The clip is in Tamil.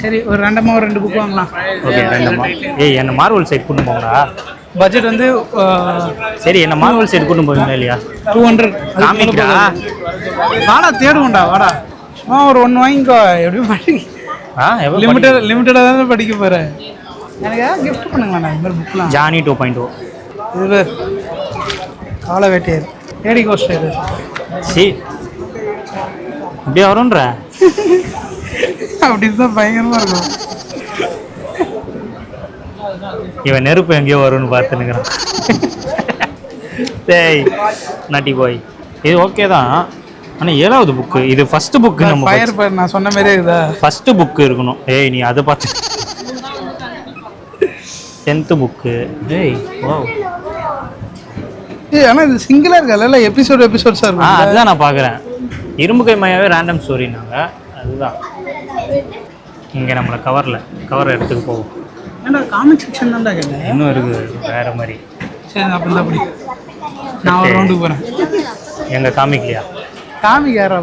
சரி ஒரு ரெண்டமாக ஒரு 2 புக் வாங்கலாம். ஓகே ரெண்டமா. ஏய் என்ன மார்வல் சைட் கூட்டு போங்கடா. பட்ஜெட் வந்து சரி என்ன மார்வல் சைட் கூட்டு போவீங்களா இல்லையா? 200 காமிக்கிறா. வாடா தேடுவோம்டா வாடா. சும்மா ஒரு 1 வாங்கிக்கோ எப்படியும் படி. லிமிட்டடாக தானே படிக்க போகிறேன். எனக்கு ஏதாவது கிஃப்ட் பண்ணுங்களா இந்த மாதிரி புக்லாம். ஜானி 2.0 இது காலை வேட்டையர் லேடி கோஸ்டர். சரி இப்படியே வரும்ன்ற அப்படி தான் பயங்கரமாக இருக்கும். இவன் நெருப்பு எங்கேயோ வரும்னு பார்த்துனுக்குறான். டேய் நட்டி பாய் இது ஓகே தான். ஆனால் 7வது புக்கு இது ஃபர்ஸ்ட் புக்கு. நம்ம ஃபயர் நான் சொன்ன மாதிரியே இருக்குதா? ஃபர்ஸ்ட் புக்கு இருக்கணும். ஏய் நீ அதை பார்த்து 10th புக்கு. ஏய் ஓ ஏய் ஆனால் இது சிங்கிளாக இருக்கா இல்லை எபிசோட்ஸாக இருக்கும். அதுதான் நான் பார்க்குறேன். இரும்பு கை மையாவே ரேண்டம் ஸ்டோரினாங்க. அதுதான் இங்கே நம்மளை கவர் எடுத்துக்கு போவோம். ஏன்னா காமிக் செக்ஷன் தான்டா கேட்டேன். இன்னும் இருக்குது வேறு மாதிரி. சரி அப்படி தான் அப்படி நான் ஒரு ரவுண்டுக்கு போகிறேன். எங்கள் காமிக்லையா? காமிக் யாரா